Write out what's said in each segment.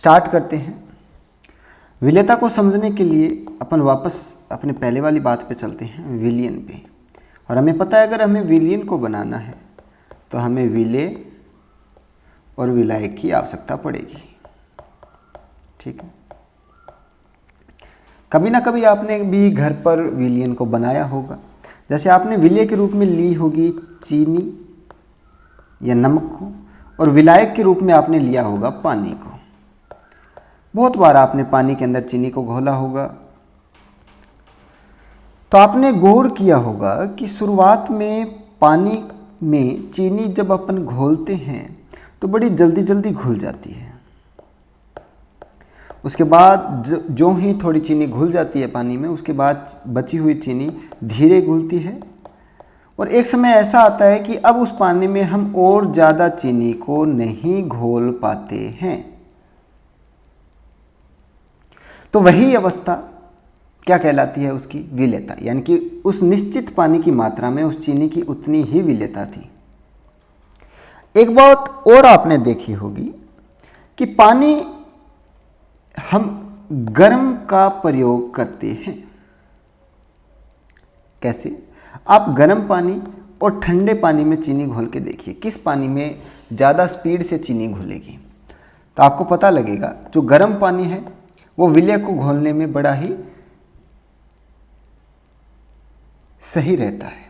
Start करते हैं। विलेयता को समझने के लिए अपन वापस अपने पहले वाली बात पे चलते हैं, विलयन पे। और हमें पता है अगर हमें विलयन को बनाना है तो हमें विलेय और विलायक की आवश्यकता पड़ेगी। ठीक है, कभी ना कभी आपने भी घर पर विलयन को बनाया होगा। जैसे आपने विलेय के रूप में ली होगी चीनी या नमक को, और विलायक के रूप में आपने लिया होगा पानी को। बहुत बार आपने पानी के अंदर चीनी को घोला होगा, तो आपने गौर किया होगा कि शुरुआत में पानी में चीनी जब अपन घोलते हैं तो बड़ी जल्दी जल्दी घुल जाती है। उसके बाद जो ही थोड़ी चीनी घुल जाती है पानी में, उसके बाद बची हुई चीनी धीरे घुलती है। और एक समय ऐसा आता है कि अब उस पानी में हम और ज़्यादा चीनी को नहीं घोल पाते हैं। तो वही अवस्था क्या कहलाती है उसकी? विलेयता। यानी कि उस निश्चित पानी की मात्रा में उस चीनी की उतनी ही विलेयता थी। एक बात और आपने देखी होगी कि पानी हम गर्म का प्रयोग करते हैं। कैसे? आप गर्म पानी और ठंडे पानी में चीनी घोल के देखिए, किस पानी में ज़्यादा स्पीड से चीनी घुलेगी। तो आपको पता लगेगा जो गर्म पानी है वो विलेय को घोलने में बड़ा ही सही रहता है।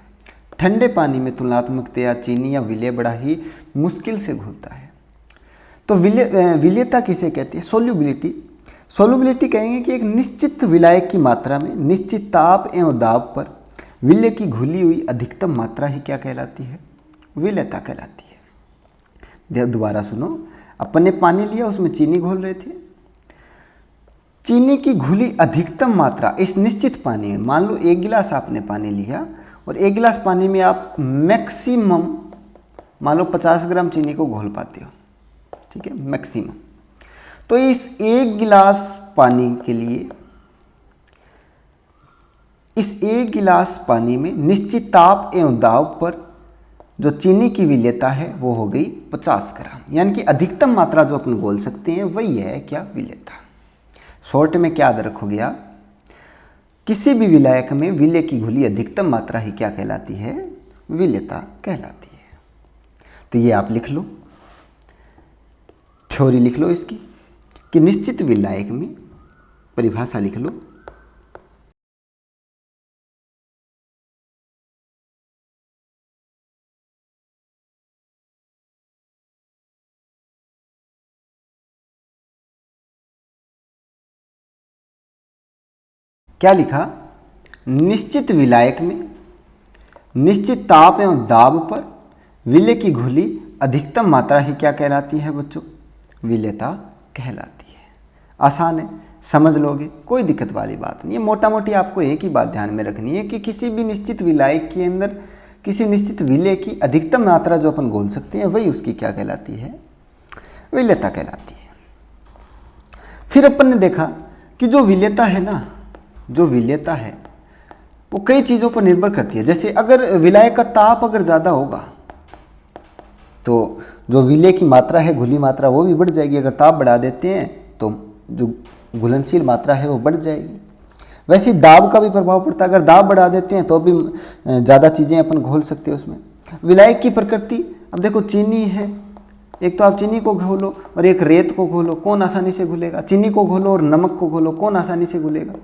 ठंडे पानी में तुलनात्मकतया चीनी या विलेय बड़ा ही मुश्किल से घुलता है। तो विलेयता किसे कहते हैं? सोल्यूबिलिटी। सोल्यूबिलिटी कहेंगे कि एक निश्चित विलायक की मात्रा में निश्चित ताप एवं दाब पर विलेय की घुली हुई अधिकतम मात्रा ही क्या कहलाती है? विलेयता कहलाती है। दोबारा सुनो, अपन ने पानी लिया, उसमें चीनी घोल रहे थे। चीनी की घुली अधिकतम मात्रा इस निश्चित पानी में, मान लो 1 गिलास आपने पानी लिया और 1 गिलास पानी में आप मैक्सिमम मान लो 50 ग्राम चीनी को घोल पाते हो। ठीक है, मैक्सिमम। तो इस 1 गिलास पानी के लिए, इस 1 गिलास पानी में निश्चित ताप एवं दाब पर जो चीनी की विलेयता है वो हो गई 50 ग्राम। यानी कि अधिकतम मात्रा जो अपन बोल सकते हैं वही है क्या? विलेयता। शॉर्ट में क्या याद रखोगे आप? किसी भी विलायक में विलेय की घुली अधिकतम मात्रा ही क्या कहलाती है? विलेयता कहलाती है। तो ये आप लिख लो, थ्योरी लिख लो इसकी, कि निश्चित विलायक में परिभाषा लिख लो। क्या लिखा? निश्चित विलायक में निश्चित ताप एवं दाब पर विलेय की घुली अधिकतम मात्रा ही क्या कहलाती है बच्चों? विलेयता कहलाती है। आसान है, समझ लोगे, कोई दिक्कत वाली बात नहीं है। मोटा मोटी आपको एक ही बात ध्यान में रखनी है कि किसी भी निश्चित विलायक के अंदर किसी निश्चित विलेय की अधिकतम मात्रा जो अपन घोल सकते हैं वही उसकी क्या कहलाती है? विलेयता कहलाती है। फिर अपन ने देखा कि जो विलेयता है ना, जो विलेयता है वो कई चीज़ों पर निर्भर करती है। जैसे अगर विलायक का ताप अगर ज़्यादा होगा तो जो विलेय की मात्रा है, घुली मात्रा, वो भी बढ़ जाएगी। अगर ताप बढ़ा देते हैं तो जो घुलनशील मात्रा है वो बढ़ जाएगी। वैसे दाब का भी प्रभाव पड़ता है। अगर दाब बढ़ा देते हैं तो भी ज़्यादा चीज़ें अपन घोल सकते हैं उसमें। विलायक की प्रकृति, अब देखो चीनी है, एक तो आप चीनी को घोलो और एक रेत को घोलो, कौन आसानी से घुलेगा? चीनी को घोलो और नमक को घोलो, कौन आसानी से घुलेगा?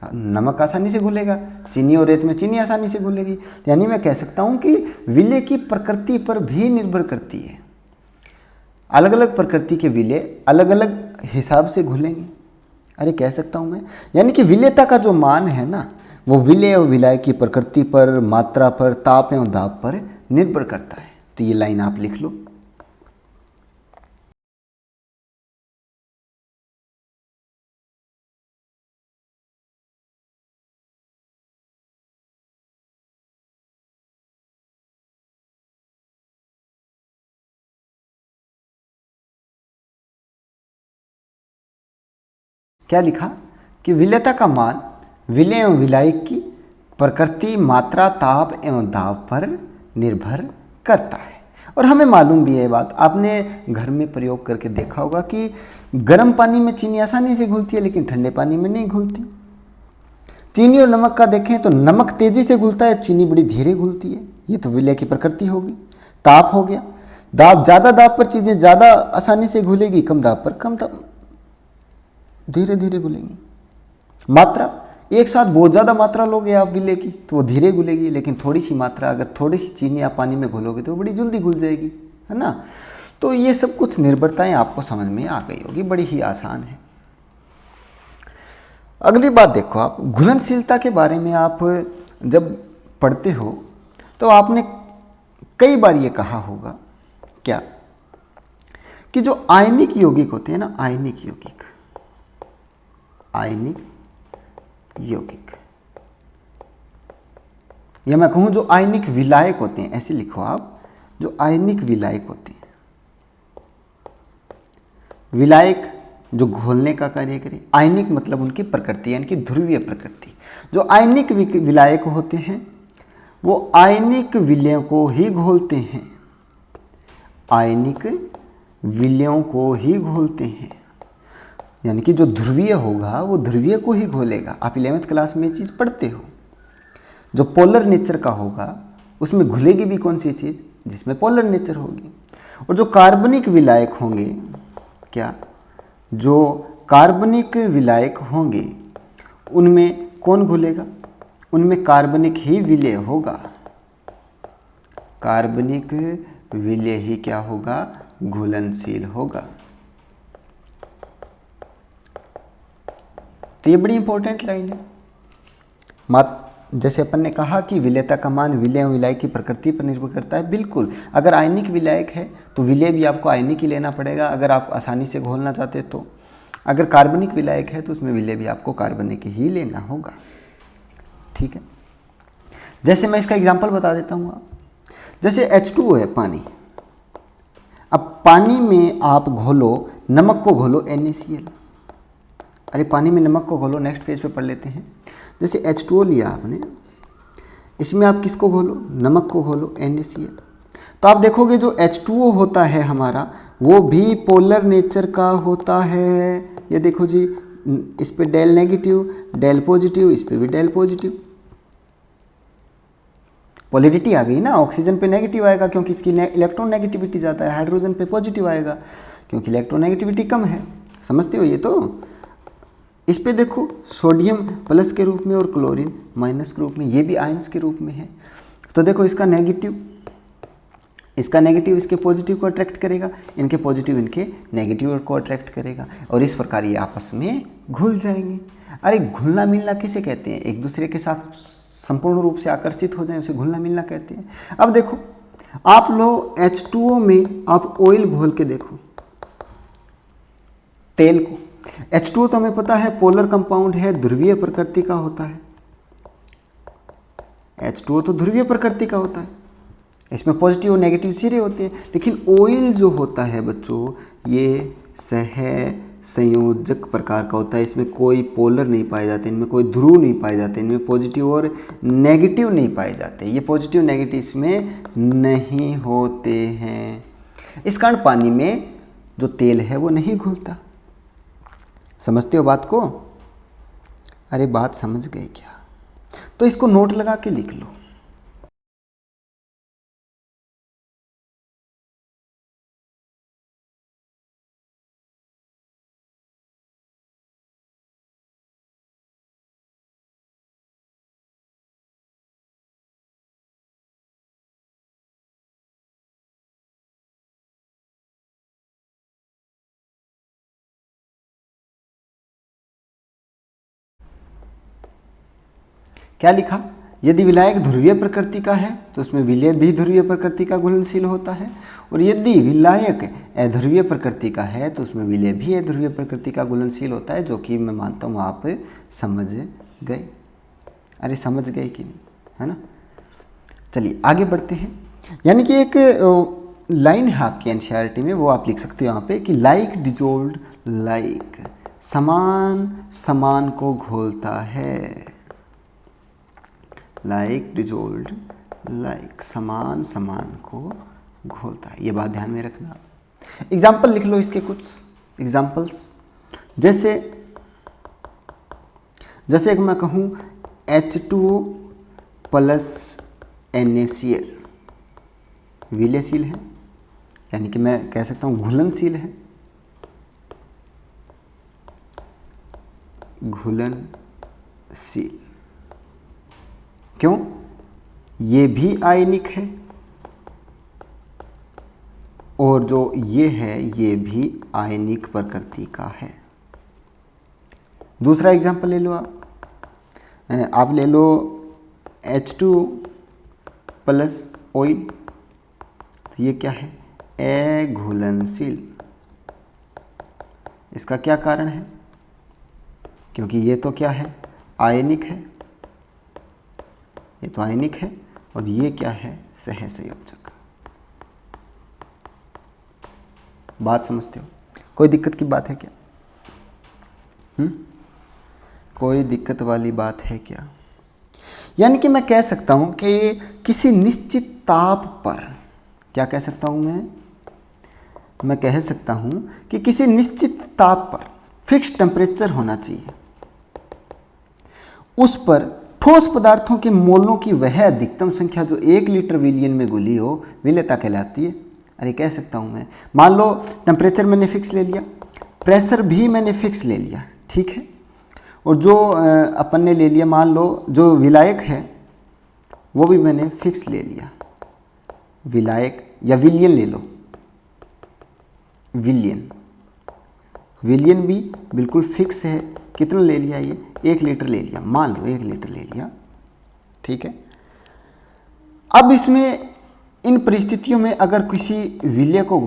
नमक आसानी से घुलेगा। चीनी और रेत में चीनी आसानी से घुलेगी। यानी मैं कह सकता हूँ कि विलेय की प्रकृति पर भी निर्भर करती है। अलग अलग प्रकृति के विलेय अलग अलग हिसाब से घुलेंगे। अरे कह सकता हूँ मैं, यानी कि विलेयता का जो मान है ना, वो विलेय और विलायक की प्रकृति पर, मात्रा पर, ताप एवं दाब पर निर्भर करता है। तो ये लाइन आप लिख लो। क्या लिखा? कि विलेयता का मान विलेय एवं विलायक की प्रकृति, मात्रा, ताप एवं दाब पर निर्भर करता है। और हमें मालूम भी है ये बात, आपने घर में प्रयोग करके देखा होगा कि गर्म पानी में चीनी आसानी से घुलती है लेकिन ठंडे पानी में नहीं घुलती। चीनी और नमक का देखें तो नमक तेजी से घुलता है, चीनी बड़ी धीरे घुलती है। ये तो विलय की प्रकृति होगी। ताप हो गया, दाब, ज़्यादा दाब पर चीज़ें ज़्यादा आसानी से घुलेगी, कम दाब पर कम दाब धीरे धीरे घुलेंगी। मात्रा, एक साथ बहुत ज़्यादा मात्रा लोगे आप विलय की तो वो धीरे घुलेगी, लेकिन थोड़ी सी मात्रा, अगर थोड़ी सी चीनी आप पानी में घोलोगे तो वो बड़ी जल्दी घुल जाएगी, है ना। तो ये सब कुछ निर्भरताएं आपको समझ में आ गई होगी, बड़ी ही आसान है। अगली बात देखो, आप घुलनशीलता के बारे में आप जब पढ़ते हो तो आपने कई बार ये कहा होगा क्या कि जो आयनिक यौगिक होते हैं ना, आयनिक यौगिक, आयनिक यौगिक, या मैं कहूं जो आयनिक विलायक होते हैं, ऐसे लिखो आप, जो आयनिक विलायक होते हैं, विलायक जो घोलने का कार्य करे, आयनिक मतलब उनकी प्रकृति यानी कि ध्रुवीय प्रकृति। जो आयनिक विलायक होते हैं वो आयनिक विलयों को ही घोलते हैं, आयनिक विलयों को ही घोलते हैं, यानी कि जो ध्रुवीय होगा वो ध्रुवीय को ही घोलेगा। आप 11वीं क्लास में ये चीज़ पढ़ते हो। जो पोलर नेचर का होगा उसमें घुलेगी भी कौन सी चीज़, जिसमें पोलर नेचर होगी। और जो कार्बनिक विलायक होंगे, क्या, जो कार्बनिक विलायक होंगे उनमें कौन घुलेगा, उनमें कार्बनिक ही विलय होगा, कार्बनिक विलय ही क्या होगा, घुलनशील होगा। तो ये बड़ी इंपॉर्टेंट लाइन है। जैसे अपन ने कहा कि विलयता का मान विलय और विलायक की प्रकृति पर निर्भर करता है, बिल्कुल। अगर आयनिक विलायक है तो विलय भी आपको आयनिक ही लेना पड़ेगा अगर आप आसानी से घोलना चाहते तो। अगर कार्बनिक विलायक है तो उसमें विलय भी आपको कार्बनिक ही लेना होगा, ठीक है। जैसे मैं इसका एग्जांपल बता देता हूँ आप, जैसे H2O है पानी। अब पानी में आप घोलो, नमक को घोलो NaCl। अरे पानी में नमक को घोलो, नेक्स्ट पेज पे पढ़ लेते हैं। जैसे H2O लिया आपने, इसमें आप किसको घोलो, नमक को घोलो NaCl। तो आप देखोगे जो H2O होता है हमारा वो भी पोलर नेचर का होता है। ये देखो जी, इस पे डेल नेगेटिव, डेल पॉजिटिव, इस पे भी डेल पॉजिटिव। पोलैरिटी आ गई ना, ऑक्सीजन पे नेगेटिव आएगा क्योंकि इसकी इलेक्ट्रॉन नेगेटिविटी ज़्यादा है, हाइड्रोजन पे पॉजिटिव आएगा क्योंकि इलेक्ट्रॉन नेगेटिविटी कम है। समझते हो ये तो। इस पे देखो, सोडियम प्लस के रूप में और क्लोरीन माइनस के रूप में, ये भी आयंस के रूप में है। तो देखो इसका नेगेटिव इसके पॉजिटिव को अट्रैक्ट करेगा, इनके पॉजिटिव इनके नेगेटिव को अट्रैक्ट करेगा, और इस प्रकार ये आपस में घुल जाएंगे। अरे घुलना मिलना किसे कहते हैं, एक दूसरे के साथ संपूर्ण रूप से आकर्षित हो जाए उसे घुलना मिलना कहते हैं। अब देखो आप लो H2O में आप ऑयल घोल के देखो, तेल को। H2O तो हमें पता है पोलर कंपाउंड है, ध्रुवीय प्रकृति का होता है। H2O तो ध्रुवीय प्रकृति का होता है, इसमें पॉजिटिव और नेगेटिव सिरे होते हैं। लेकिन ऑयल जो होता है बच्चों, ये सह संयोजक प्रकार का होता है। इसमें कोई पोलर नहीं पाए जाते, इनमें कोई ध्रुव नहीं पाए जाते, इनमें पॉजिटिव और नेगेटिव नहीं पाए जाते। ये पॉजिटिव नेगेटिव इसमें नहीं होते हैं। इस कारण पानी में जो तेल है वो नहीं घुलता। समझते हो बात को? अरे बात समझ गए क्या? तो इसको नोट लगा के लिख लो। क्या लिखा? यदि विलायक ध्रुवीय प्रकृति का है तो उसमें विलय भी ध्रुवीय प्रकृति का घुलनशील होता है, और यदि विलायक अध्रुवीय प्रकृति का है तो उसमें विलय भी अध्रुवीय प्रकृति का घुलनशील होता है, जो कि मैं मानता हूँ आप समझ गए। अरे समझ गए कि नहीं, है ना। चलिए आगे बढ़ते हैं। यानी कि एक लाइन है आपकी एनसीईआरटी में, वो आप लिख सकते हो यहाँ पे कि लाइक डिजोल्व्ड लाइक, समान समान को घोलता है। लाइक डिजोल्व्ड लाइक, समान समान को घोलता है। ये बात ध्यान में रखना। एग्जाम्पल लिख लो इसके कुछ एग्जाम्पल्स। जैसे एक मैं कहूँ H2O प्लस NaCl विलयशील है, यानी कि मैं कह सकता हूँ घुलनशील है, घुलनशील। क्यों? ये भी आयनिक है और जो ये है ये भी आयनिक प्रकृति का है। दूसरा एग्जांपल ले लो आप ले लो H2O प्लस ऑयल, तो ये क्या है? अघुलनशील। इसका क्या कारण है? क्योंकि ये तो क्या है? आयनिक है, ये तो आयनिक है और ये क्या है? सहसंयोजक। बात समझते हो? कोई दिक्कत की बात है क्या? कोई दिक्कत वाली बात है क्या? यानी कि मैं कह सकता हूं कि किसी निश्चित ताप पर, क्या कह सकता हूं मैं कह सकता हूं कि किसी निश्चित ताप पर फिक्स टेम्परेचर होना चाहिए, उस पर ठोस पदार्थों के मोलों की वह अधिकतम संख्या जो 1 लीटर विलियन में घुली हो विलेयता कहलाती है। अरे कह सकता हूं मैं, मान लो टेम्परेचर मैंने फिक्स ले लिया, प्रेशर भी मैंने फिक्स ले लिया, ठीक है, और जो अपन ने ले लिया, मान लो जो विलायक है वो भी मैंने फिक्स ले लिया, विलायक या विलियन ले लो, विलियन भी बिल्कुल फिक्स है। कितना ले लिया? ये 1 लीटर ले लिया, मान लो 1 लीटर ले लिया, ठीक है। अब इसमें इन परिस्थितियों में अगर किसी विलय को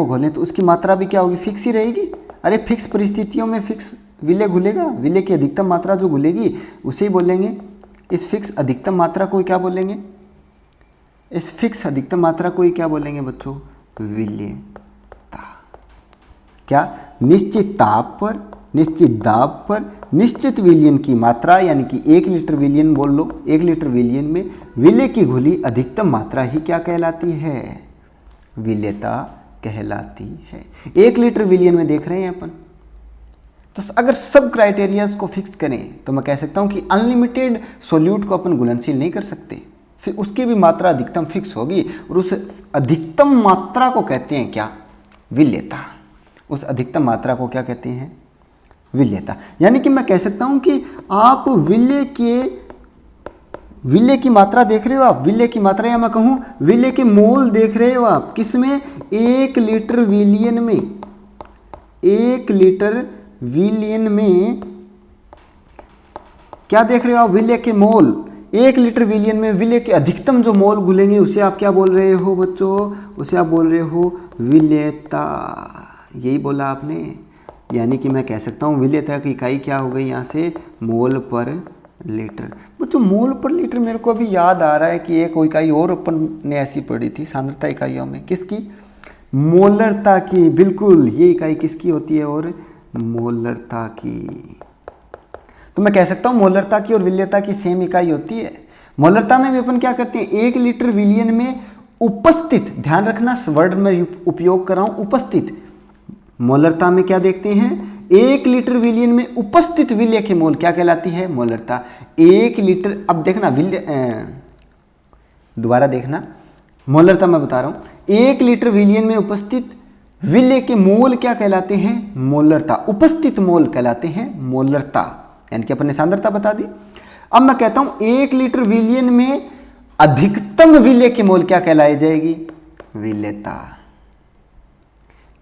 घोलें तो उसकी मात्रा भी क्या होगी? फिक्स ही रहेगी। अरे फिक्स परिस्थितियों में फिक्स विलय घुलेगा, विलय की अधिकतम मात्रा जो घुलेगी उसे ही बोलेंगे, इस फिक्स अधिकतम मात्रा को क्या बोलेंगे? इस फिक्स अधिकतम मात्रा को ही क्या बोलेंगे बच्चों? विलेयता। क्या? निश्चित ताप पर, निश्चित दाब पर, निश्चित विलयन की मात्रा, यानी कि 1 लीटर विलयन बोल लो, 1 लीटर विलयन में विलय की घुली अधिकतम मात्रा ही क्या कहलाती है? विलेयता कहलाती है। 1 लीटर विलयन में देख रहे हैं अपन, तो अगर सब क्राइटेरियाज को फिक्स करें तो मैं कह सकता हूं कि अनलिमिटेड सोल्यूट को अपन घुलनशील नहीं कर सकते, फिर उसकी भी मात्रा अधिकतम फिक्स होगी, और उस अधिकतम मात्रा को कहते हैं क्या? विलेयता। उस अधिकतम मात्रा को क्या कहते हैं? विलेयता। यानी कि मैं कह सकता हूं कि आप विलय की मात्रा देख रहे हो, आप विलय की मात्रा, या मैं कहूं विलय के मोल देख रहे हो आप, किसमें? 1 लीटर विलियन में। 1 लीटर विलियन में क्या देख रहे हो आप? विलय के मोल। 1 लीटर विलियन में विलय के अधिकतम जो मोल घुलेंगे उसे आप क्या बोल रहे हो बच्चों? उसे आप बोल रहे हो विलेयता। यही बोला आपने। यानी कि मैं कह सकता हूँ विलेयता की इकाई क्या हो गई यहाँ से? मोल पर लीटर। बच्चों मोल पर लीटर मेरे को अभी याद आ रहा है कि एक इकाई और अपन ने ऐसी पढ़ी थी सांद्रता इकाइयों में। किसकी? मोलरता की। बिल्कुल, ये इकाई किसकी होती है? और मोलरता की। तो मैं कह सकता हूँ मोलरता की और विलेयता की सेम इकाई होती है। मोलरता में भी अपन क्या करते हैं? 1 लीटर विलियन में उपस्थित, ध्यान रखना वर्ड में उपयोग कर रहा हूँ, उपस्थित। मोलरता में क्या देखते हैं? 1 लीटर विलियन में उपस्थित विलय के मोल क्या कहलाती है? मोलरता। 1 लीटर, अब देखना दोबारा देखना, मोलरता मैं बता रहा हूं, 1 लीटर विलियन में उपस्थित विलय के मोल क्या कहलाते हैं? मोलरता। उपस्थित मोल कहलाते हैं मोलरता, यानी कि अपन ने सांद्रता बता दी। अब मैं कहता हूं 1 लीटर विलियन में अधिकतम विलय के मोल क्या कहलाई जाएगी? विलेयता।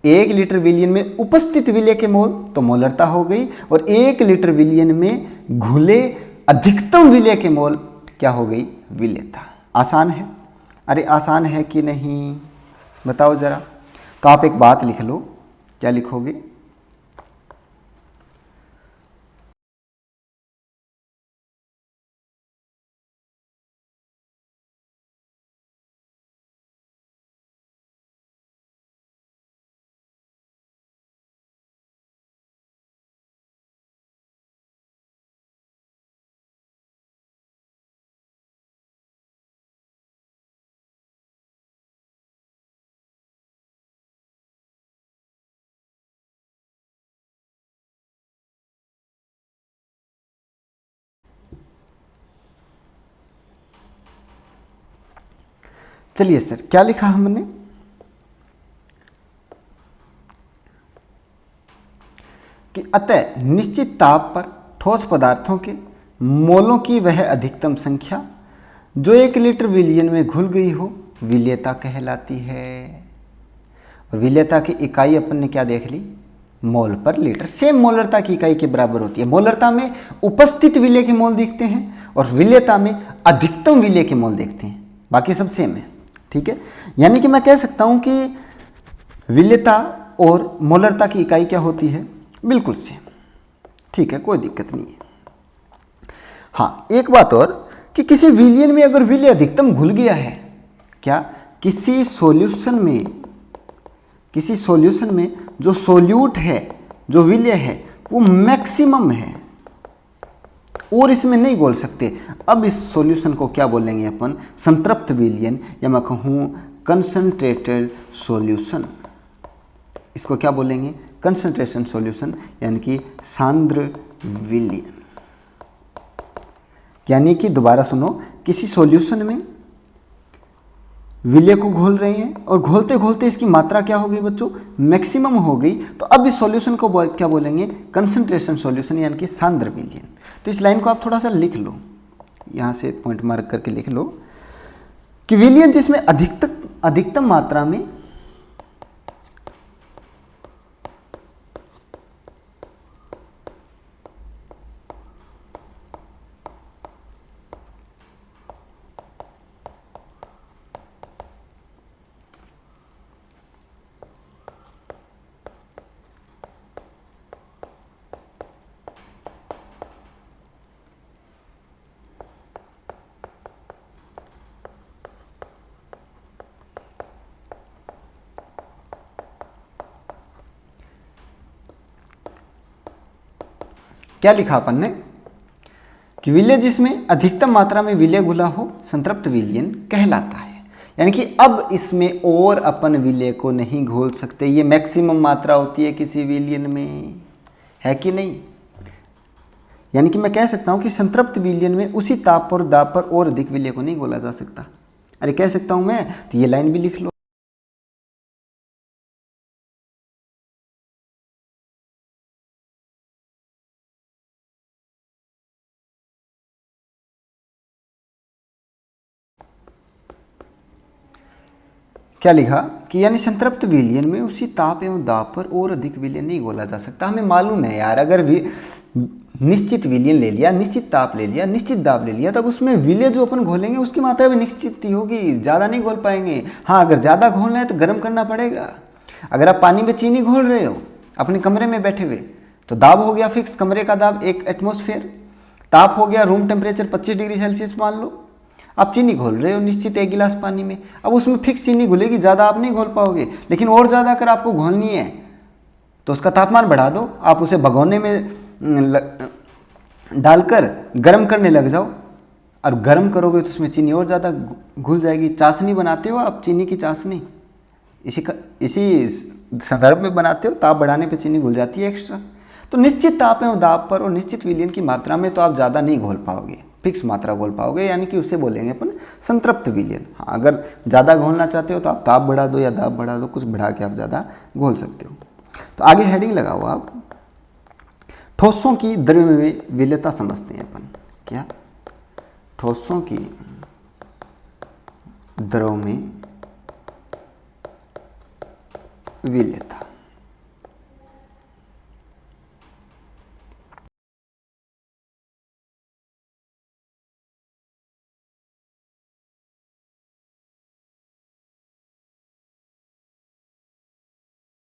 1 लीटर विलियन में उपस्थित विलय के मोल तो मोलरता हो गई, और 1 लीटर विलियन में घुले अधिकतम विलय के मोल क्या हो गई? विलेयता। आसान है? अरे आसान है कि नहीं बताओ जरा। तो आप एक बात लिख लो, क्या लिखोगे? चलिए सर, क्या लिखा हमने कि अतः निश्चित ताप पर ठोस पदार्थों के मोलों की वह अधिकतम संख्या जो 1 लीटर विलयन में घुल गई हो विलेयता कहलाती है। और विलेयता की इकाई अपन ने क्या देख ली, मोल पर लीटर। सेम मोलरता की इकाई के बराबर होती है। मोलरता में उपस्थित विलेय के मोल दिखते हैं और विलेयता में अधिकतम विलेय के मोल देखते हैं, बाकी सब सेम है। ठीक है, यानी कि मैं कह सकता हूं कि विलेयता और मोलरता की इकाई क्या होती है, बिल्कुल सेम। ठीक है, कोई दिक्कत नहीं है। हाँ, एक बात और कि किसी विलयन में अगर विलेय अधिकतम घुल गया है, क्या किसी सॉल्यूशन में जो सोल्यूट है, जो विलेय है, वो मैक्सिमम है और इसमें नहीं घोल सकते। अब इस सॉल्यूशन को क्या बोलेंगे अपन, संतृप्त विलयन, या मैं कहूँ कंसंट्रेटेड सॉल्यूशन। इसको क्या बोलेंगे, कंसंट्रेशन सॉल्यूशन, यानी कि सांद्र विलयन। यानी कि दोबारा सुनो, किसी सॉल्यूशन में विलेय को घोल रहे हैं और घोलते घोलते इसकी मात्रा क्या हो गई बच्चों, मैक्सिमम हो गई। तो अब इस सॉल्यूशन को क्या बोलेंगे, कंसंट्रेशन सॉल्यूशन, यानी कि सांद्र विलयन। तो इस लाइन को आप थोड़ा सा लिख लो, यहाँ से पॉइंट मार्क करके लिख लो कि विलयन जिसमें अधिकतम मात्रा में क्या लिखा अपन ने कि विलेय जिसमें अधिकतम मात्रा में विलेय घुला हो संतृप्त विलयन कहलाता है। यानी कि अब इसमें और अपन विलेय को नहीं घोल सकते, ये मैक्सिमम मात्रा होती है किसी विलयन में, है कि नहीं। यानी कि मैं कह सकता हूं कि संतृप्त विलयन में उसी ताप और दाब पर और अधिक विलेय को नहीं घोला जा सकता। अरे कह सकता हूं मैं, तो ये लाइन भी लिख लो। क्या लिखा कि यानी संतृप्त विलयन में उसी ताप एवं दाब पर और अधिक विलय नहीं घोला जा सकता। हमें मालूम है यार, अगर निश्चित विलयन ले लिया, निश्चित ताप ले लिया, निश्चित दाब ले लिया, तब उसमें विलय जो अपन घोलेंगे उसकी मात्रा भी निश्चित ही होगी, ज़्यादा नहीं घोल पाएंगे। हाँ, अगर ज़्यादा घोलना है तो गर्म करना पड़ेगा। अगर आप पानी में चीनी घोल रहे हो अपने कमरे में बैठे हुए, तो दाब हो गया फिक्स, कमरे का दाब 1 एटमॉस्फेयर। ताप हो गया रूम टेम्परेचर 25 डिग्री सेल्सियस मान लो। आप चीनी घोल रहे हो निश्चित 1 गिलास पानी में, अब उसमें फिक्स चीनी घुलेगी, ज़्यादा आप नहीं घोल पाओगे। लेकिन और ज़्यादा अगर आपको घोलनी है तो उसका तापमान बढ़ा दो, आप उसे भगोने में डालकर गर्म करने लग जाओ, और गर्म करोगे तो उसमें चीनी और ज़्यादा घुल जाएगी। चाशनी बनाते हो आप, चीनी की चाशनी इसी संदर्भ में बनाते हो, ताप बढ़ाने पे चीनी घुल जाती है एक्स्ट्रा। तो निश्चित ताप एवं दाब पर और निश्चित विलयन की मात्रा में तो आप ज़्यादा नहीं घोल पाओगे, फिक्स मात्रा घोल पाओगे, यानी कि उसे बोलेंगे अपन संतृप्त विलयन। हाँ, अगर ज़्यादा घोलना चाहते हो तो आप ताप बढ़ा दो या दाब बढ़ा दो, कुछ बढ़ा के आप ज़्यादा घोल सकते हो। तो आगे हेडिंग लगाओ आप, ठोसों की द्रव्य में विलेयता समझते हैं अपन। क्या, ठोसों की द्रव में विलेयता।